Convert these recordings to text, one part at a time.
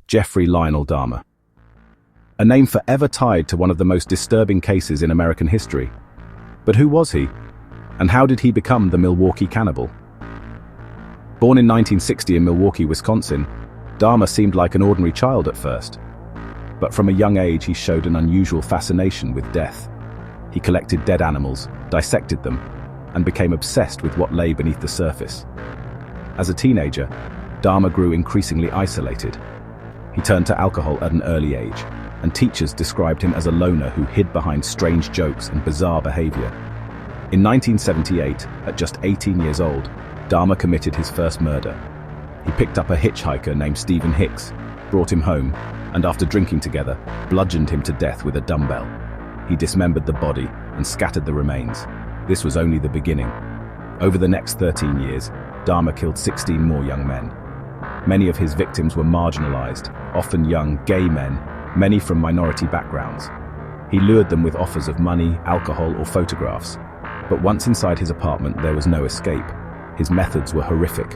Jeffrey Lionel Dahmer. A name forever tied to one of the most disturbing cases in American history. But who was he? And how did he become the Milwaukee Cannibal? Born in 1960 in Milwaukee, Wisconsin, Dahmer seemed like an ordinary child at first. But from a young age he showed an unusual fascination with death. He collected dead animals, dissected them, and became obsessed with what lay beneath the surface. As a teenager, Dahmer grew increasingly isolated. He turned to alcohol at an early age, and teachers described him as a loner who hid behind strange jokes and bizarre behavior. In 1978, at just 18 years old, Dahmer committed his first murder. He picked up a hitchhiker named Stephen Hicks, brought him home, and after drinking together, bludgeoned him to death with a dumbbell. He dismembered the body and scattered the remains. This was only the beginning. Over the next 13 years, Dahmer killed 16 more young men. Many of his victims were marginalized, often young, gay men, many from minority backgrounds. He lured them with offers of money, alcohol, or photographs. But once inside his apartment, there was no escape. His methods were horrific.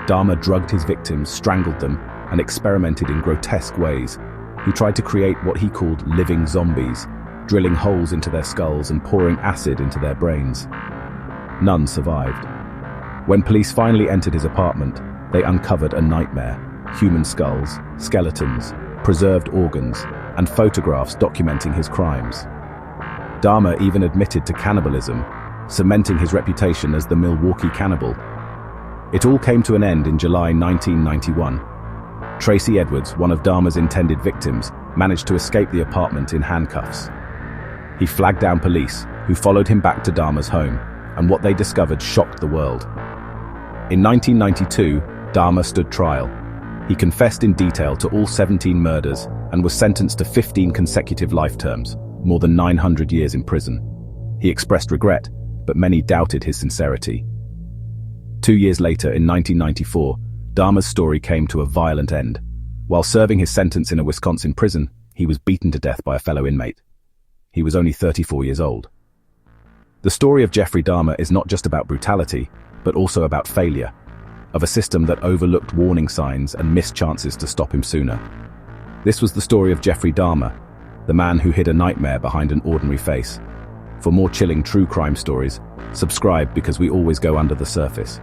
Dahmer drugged his victims, strangled them, and experimented in grotesque ways. He tried to create what he called living zombies, drilling holes into their skulls and pouring acid into their brains. None survived. When police finally entered his apartment, they uncovered a nightmare: human skulls, skeletons, preserved organs, and photographs documenting his crimes. Dahmer even admitted to cannibalism, cementing his reputation as the Milwaukee Cannibal. It all came to an end in July 1991. Tracy Edwards, one of Dahmer's intended victims, managed to escape the apartment in handcuffs. He flagged down police, who followed him back to Dahmer's home, and what they discovered shocked the world. In 1992, Dahmer stood trial. He confessed in detail to all 17 murders and was sentenced to 15 consecutive life terms, more than 900 years in prison. He expressed regret, but many doubted his sincerity. 2 years later, in 1994, Dahmer's story came to a violent end. While serving his sentence in a Wisconsin prison, he was beaten to death by a fellow inmate. He was only 34 years old. The story of Jeffrey Dahmer is not just about brutality, but also about failure, of a system that overlooked warning signs and missed chances to stop him sooner. This was the story of Jeffrey Dahmer, the man who hid a nightmare behind an ordinary face. For more chilling true crime stories, subscribe, because we always go under the surface.